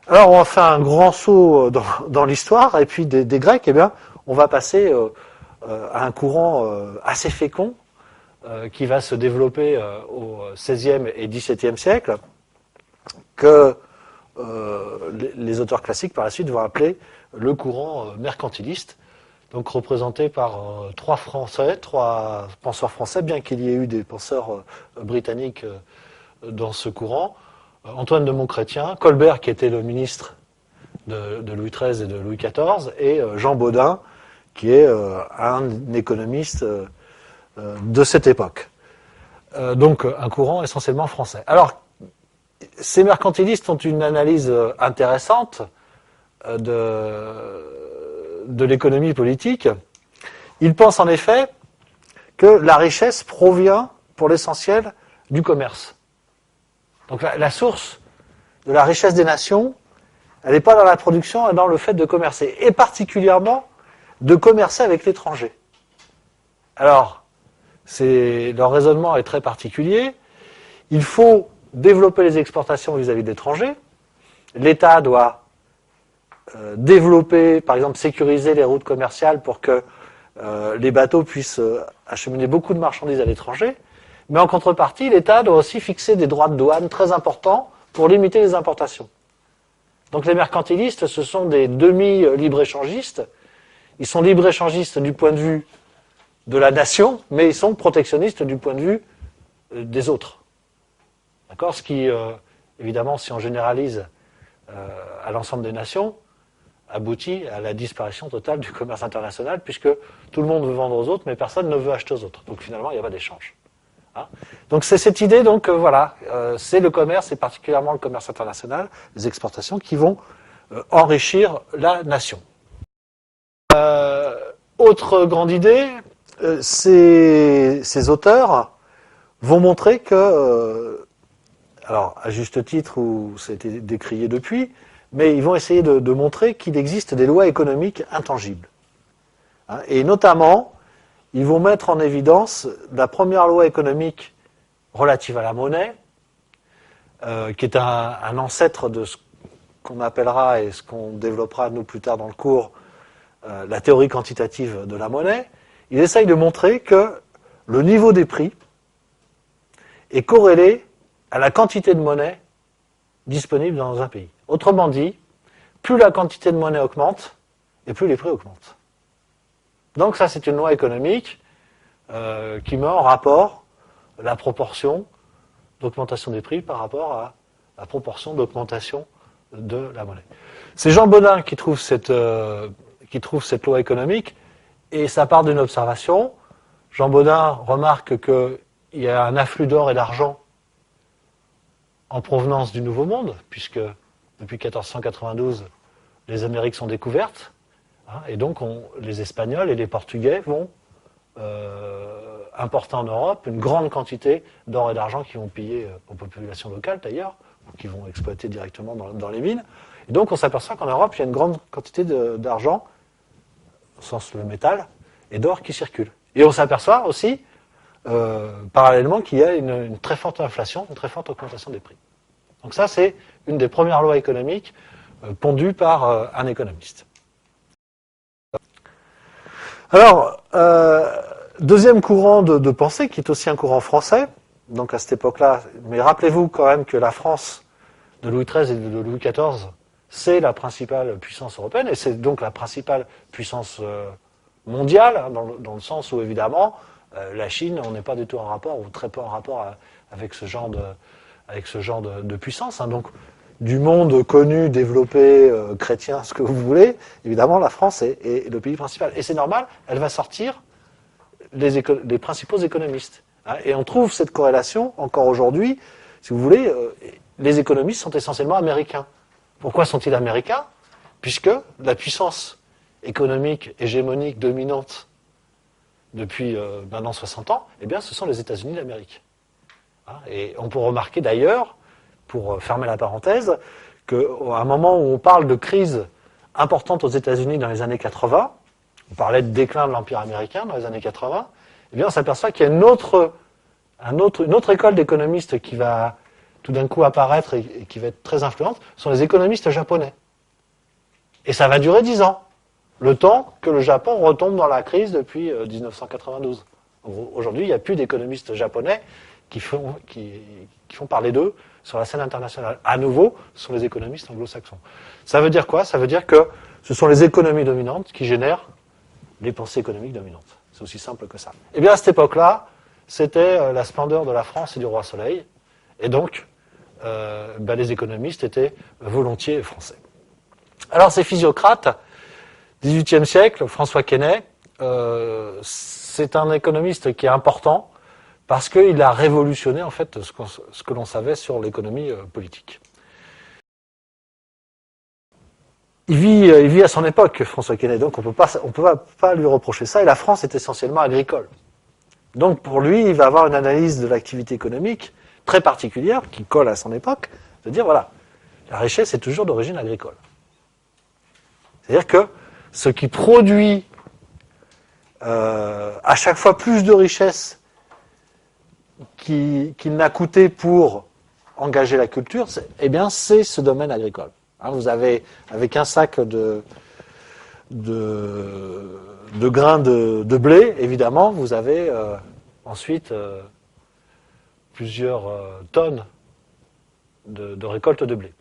Alors, on va faire un grand saut dans l'histoire, et puis des Grecs, eh bien, on va passer à un courant assez fécond qui va se développer au XVIe et XVIIe siècle, que les auteurs classiques par la suite vont appeler le courant mercantiliste, donc représenté par trois penseurs français, bien qu'il y ait eu des penseurs britanniques dans ce courant. Antoine de Montchrétien, Colbert qui était le ministre de Louis XIII et de Louis XIV, et Jean Bodin qui est un économiste de cette époque. Donc un courant essentiellement français. Alors, ces mercantilistes ont une analyse intéressante de l'économie politique. Ils pensent en effet que la richesse provient, pour l'essentiel, du commerce. Donc la source de la richesse des nations, elle n'est pas dans la production, elle est dans le fait de commercer, et particulièrement de commercer avec l'étranger. Alors, leur raisonnement est très particulier. Il faut développer les exportations vis-à-vis de l'étranger. L'État doit développer, par exemple, sécuriser les routes commerciales pour que les bateaux puissent acheminer beaucoup de marchandises à l'étranger. Mais en contrepartie, l'État doit aussi fixer des droits de douane très importants pour limiter les importations. Donc les mercantilistes, ce sont des demi-libre-échangistes. Ils sont libre-échangistes du point de vue de la nation, mais ils sont protectionnistes du point de vue des autres. D'accord ? Ce qui, évidemment, si on généralise à l'ensemble des nations, aboutit à la disparition totale du commerce international, puisque tout le monde veut vendre aux autres, mais personne ne veut acheter aux autres. Donc finalement, il n'y a pas d'échange. Hein ? Donc c'est cette idée, donc voilà, c'est le commerce, et particulièrement le commerce international, les exportations, qui vont enrichir la nation. Autre grande idée, ces auteurs vont montrer que, alors à juste titre, ou ça a été décrié depuis, mais ils vont essayer de montrer qu'il existe des lois économiques intangibles. Hein, et notamment, ils vont mettre en évidence la première loi économique relative à la monnaie, qui est un ancêtre de ce qu'on appellera, et ce qu'on développera nous plus tard dans le cours, la théorie quantitative de la monnaie. Ils essayent de montrer que le niveau des prix est corrélé à la quantité de monnaie disponible dans un pays. Autrement dit, plus la quantité de monnaie augmente, et plus les prix augmentent. Donc ça, c'est une loi économique qui met en rapport la proportion d'augmentation des prix par rapport à la proportion d'augmentation de la monnaie. C'est Jean Bodin qui trouve cette loi économique, et ça part d'une observation. Jean Bodin remarque qu'il y a un afflux d'or et d'argent en provenance du Nouveau Monde, puisque depuis 1492, les Amériques sont découvertes, hein, et donc les Espagnols et les Portugais vont importer en Europe une grande quantité d'or et d'argent qui vont piller aux populations locales d'ailleurs, ou qui vont exploiter directement dans les mines. Et donc on s'aperçoit qu'en Europe, il y a une grande quantité d'argent, au sens le métal, et d'or qui circule. Et on s'aperçoit aussi, parallèlement, qu'il y a une très forte inflation, une très forte augmentation des prix. Donc ça, c'est une des premières lois économiques pondues par un économiste. Alors, deuxième courant de pensée, qui est aussi un courant français, donc à cette époque-là, mais rappelez-vous quand même que la France de Louis XIII et de Louis XIV, c'est la principale puissance européenne, et c'est donc la principale puissance mondiale, hein, dans le sens où, évidemment, la Chine, on n'est pas du tout en rapport, ou très peu en rapport avec ce genre de puissance. Hein. Donc, du monde connu, développé, chrétien, ce que vous voulez, évidemment, la France est le pays principal. Et c'est normal, elle va sortir les principaux économistes. Hein. Et on trouve cette corrélation, encore aujourd'hui, si vous voulez, les économistes sont essentiellement américains. Pourquoi sont-ils américains ? Puisque la puissance économique, hégémonique, dominante depuis maintenant 60 ans, eh bien, ce sont les États-Unis d'Amérique. Hein, et on peut remarquer d'ailleurs, pour fermer la parenthèse, qu'à un moment où on parle de crise importante aux États-Unis dans les années 80, on parlait de déclin de l'Empire américain dans les années 80, eh bien, on s'aperçoit qu'il y a une autre école d'économistes qui va tout d'un coup apparaître et qui va être très influente, sont les économistes japonais. Et ça va durer 10 ans, le temps que le Japon retombe dans la crise depuis 1992. Aujourd'hui, il n'y a plus d'économistes japonais qui font parler d'eux sur la scène internationale. À nouveau, ce sont les économistes anglo-saxons. Ça veut dire quoi? Ça veut dire que ce sont les économies dominantes qui génèrent les pensées économiques dominantes. C'est aussi simple que ça. Et bien à cette époque-là, c'était la splendeur de la France et du roi Soleil. Et donc, les économistes étaient volontiers français. Alors ces physiocrates, 18e siècle, François Quesnay, c'est un économiste qui est important parce qu'il a révolutionné en fait ce que l'on savait sur l'économie politique. Il vit à son époque, François Quesnay, donc on peut pas lui reprocher ça, et la France est essentiellement agricole. Donc pour lui, il va avoir une analyse de l'activité économique très particulière, qui colle à son époque, de dire, voilà, la richesse est toujours d'origine agricole. C'est-à-dire que ce qui produit à chaque fois plus de richesse qu'il n'a coûté pour engager la culture, eh bien c'est ce domaine agricole. Hein, vous avez, avec un sac de grains de blé, évidemment, vous avez ensuite plusieurs tonnes de récolte de blé.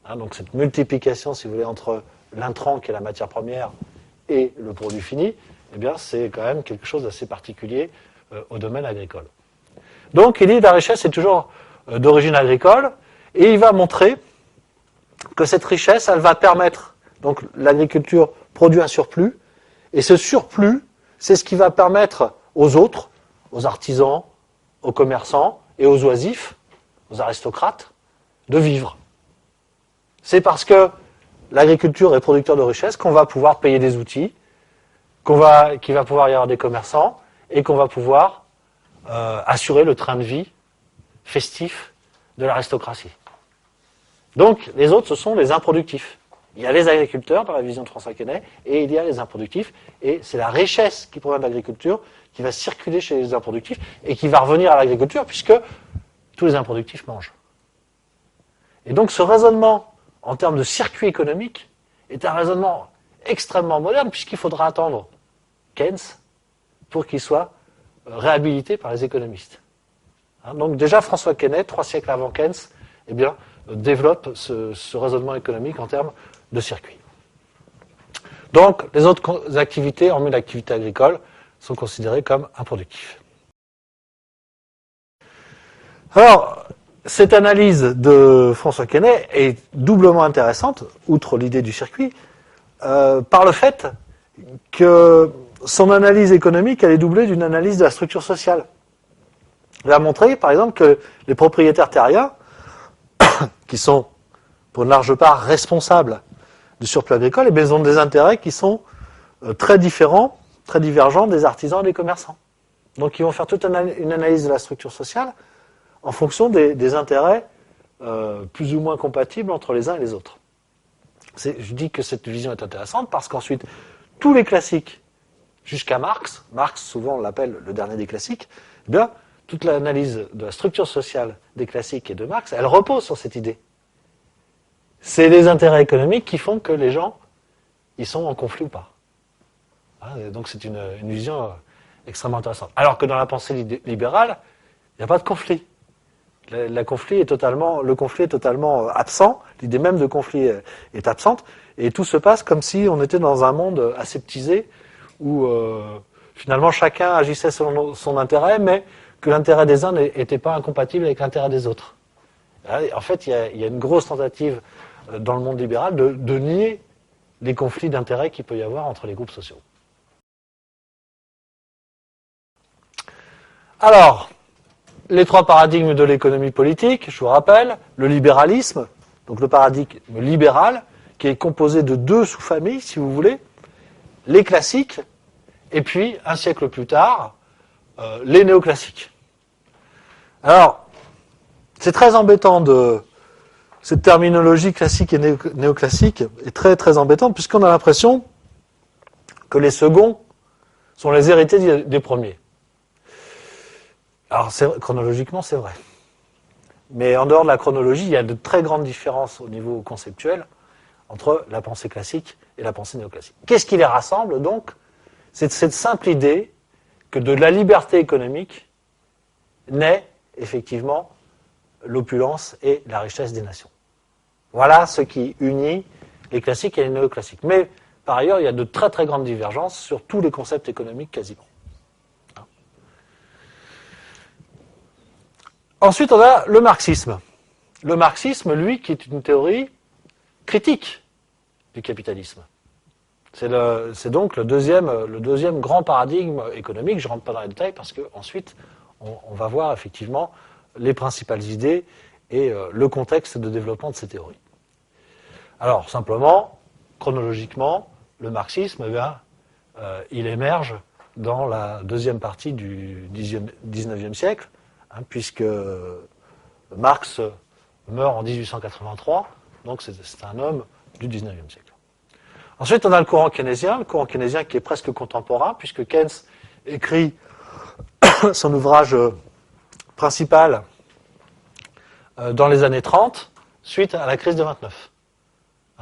Hein, donc cette multiplication, si vous voulez, entre l'intrant qui est la matière première et le produit fini, eh bien c'est quand même quelque chose d'assez particulier au domaine agricole. Donc il dit que la richesse est toujours d'origine agricole, et il va montrer que cette richesse, elle va permettre, donc l'agriculture produit un surplus, et ce surplus, c'est ce qui va permettre aux autres, aux artisans, aux commerçants et aux oisifs, aux aristocrates, de vivre. C'est parce que l'agriculture est producteur de richesse qu'on va pouvoir payer des outils, qu'il va pouvoir y avoir des commerçants, et qu'on va pouvoir assurer le train de vie festif de l'aristocratie. Donc, les autres, ce sont les improductifs. Il y a les agriculteurs, dans la vision de François Quesnay, et il y a les improductifs, et c'est la richesse qui provient de l'agriculture qui va circuler chez les improductifs, et qui va revenir à l'agriculture, puisque tous les improductifs mangent. Et donc, ce raisonnement, en termes de circuit économique, est un raisonnement extrêmement moderne, puisqu'il faudra attendre Keynes pour qu'il soit réhabilité par les économistes. Hein, donc déjà, François Quesnay, 3 siècles avant Keynes, eh bien, développe ce raisonnement économique en termes de circuit. Donc, les autres activités, hormis l'activité agricole, sont considérées comme improductives. Alors, cette analyse de François Quesnay est doublement intéressante, outre l'idée du circuit, par le fait que son analyse économique, elle est doublée d'une analyse de la structure sociale. Il va montrer, par exemple, que les propriétaires terriens, qui sont pour une large part responsables du surplus agricole, eh ils ont des intérêts qui sont très différents, très divergents des artisans et des commerçants. Donc ils vont faire toute une analyse de la structure sociale en fonction des intérêts plus ou moins compatibles entre les uns et les autres. Je dis que cette vision est intéressante parce qu'ensuite, tous les classiques, jusqu'à Marx souvent on l'appelle le dernier des classiques, eh bien, toute l'analyse de la structure sociale des classiques et de Marx, elle repose sur cette idée. C'est les intérêts économiques qui font que les gens, ils sont en conflit ou pas. Donc c'est une vision extrêmement intéressante. Alors que dans la pensée libérale, il n'y a pas de conflit. Le conflit est totalement absent, l'idée même de conflit est absente, et tout se passe comme si on était dans un monde aseptisé, où finalement chacun agissait selon son intérêt, mais que l'intérêt des uns n'était pas incompatible avec l'intérêt des autres. En fait, il y a une grosse tentative dans le monde libéral de nier les conflits d'intérêts qu'il peut y avoir entre les groupes sociaux. Alors, les 3 paradigmes de l'économie politique, je vous rappelle, le libéralisme, donc le paradigme libéral, qui est composé de 2 sous-familles, si vous voulez, les classiques, et puis, un siècle plus tard, les néoclassiques. Alors, c'est très embêtant cette terminologie classique et néoclassique est très très embêtante, puisqu'on a l'impression que les seconds sont les héritiers des premiers. Alors, chronologiquement, c'est vrai. Mais en dehors de la chronologie, il y a de très grandes différences au niveau conceptuel entre la pensée classique et la pensée néoclassique. Qu'est-ce qui les rassemble donc? C'est cette simple idée que de la liberté économique naît effectivement l'opulence et la richesse des nations. Voilà ce qui unit les classiques et les néoclassiques. Mais par ailleurs, il y a de très très grandes divergences sur tous les concepts économiques quasiment. Ensuite, on a le marxisme. Le marxisme, lui, qui est une théorie critique du capitalisme. C'est donc le deuxième grand paradigme économique. Je ne rentre pas dans les détails parce qu'ensuite, on va voir effectivement les principales idées et le contexte de développement de ces théories. Alors, simplement, chronologiquement, le marxisme, il émerge dans la deuxième partie du XIXe siècle, puisque Marx meurt en 1883, donc c'est un homme du XIXe siècle. Ensuite, on a le courant keynésien qui est presque contemporain, puisque Keynes écrit son ouvrage principal dans les années 30, suite à la crise de 29.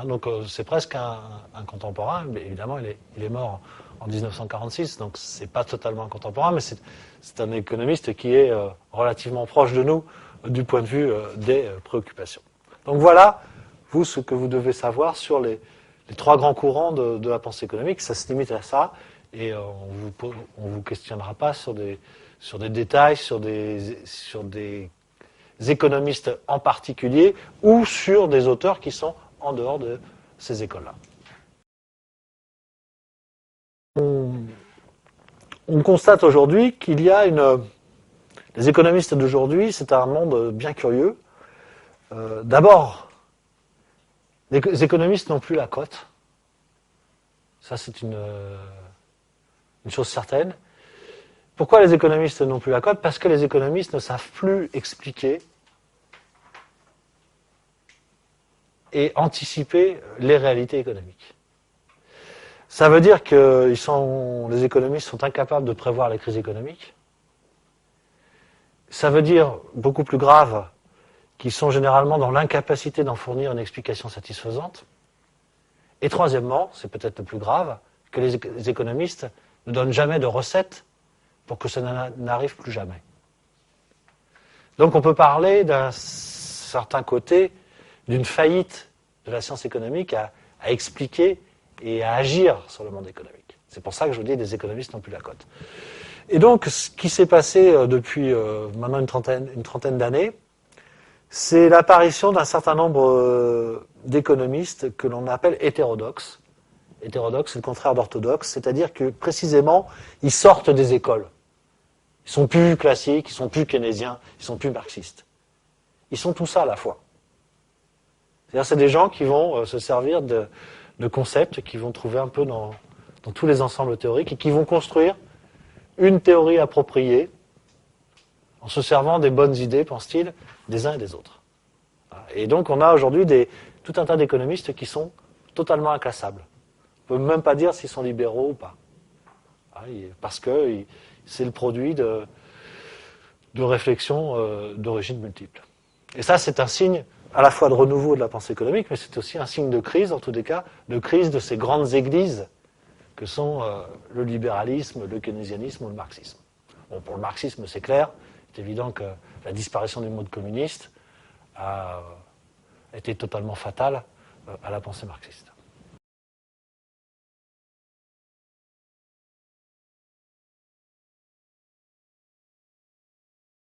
Donc c'est presque un contemporain, mais évidemment il est mort en 1946, donc c'est pas totalement un contemporain, mais c'est un économiste qui est relativement proche de nous du point de vue des préoccupations. Donc voilà, vous, ce que vous devez savoir sur les trois grands courants de la pensée économique, ça se limite à ça, et on vous questionnera pas sur des détails, sur des économistes en particulier, ou sur des auteurs qui sont en dehors de ces écoles-là. On constate aujourd'hui qu'il y a les économistes d'aujourd'hui, c'est un monde bien curieux. D'abord, les économistes n'ont plus la cote. Ça, c'est une chose certaine. Pourquoi les économistes n'ont plus la cote? Parce que les économistes ne savent plus expliquer et anticiper les réalités économiques. Ça veut dire que les économistes sont incapables de prévoir les crises économiques. Ça veut dire, beaucoup plus grave, qu'ils sont généralement dans l'incapacité d'en fournir une explication satisfaisante. Et troisièmement, c'est peut-être le plus grave, que les économistes ne donnent jamais de recettes pour que ça n'arrive plus jamais. Donc on peut parler d'un certain côté d'une faillite de la science économique à expliquer et à agir sur le monde économique. C'est pour ça que je vous dis que les économistes n'ont plus la cote. Et donc, ce qui s'est passé depuis maintenant une trentaine d'années, c'est l'apparition d'un certain nombre d'économistes que l'on appelle hétérodoxes. Hétérodoxes, c'est le contraire d'orthodoxe, c'est-à-dire que précisément, ils sortent des écoles. Ils sont plus classiques, ils sont plus keynésiens, ils sont plus marxistes. Ils sont tout ça à la fois. C'est-à-dire, c'est des gens qui vont se servir de concepts qu'ils vont trouver un peu dans tous les ensembles théoriques et qui vont construire une théorie appropriée en se servant des bonnes idées, pense-t-il, des uns et des autres. Et donc, on a aujourd'hui tout un tas d'économistes qui sont totalement inclassables. On ne peut même pas dire s'ils sont libéraux ou pas. Parce que c'est le produit de réflexions d'origine multiple. Et ça, c'est un signe à la fois de renouveau de la pensée économique, mais c'est aussi un signe de crise, en tous les cas, de crise de ces grandes églises que sont le libéralisme, le keynésianisme ou le marxisme. Bon, pour le marxisme, c'est clair, c'est évident que la disparition du mode communiste a été totalement fatale à la pensée marxiste.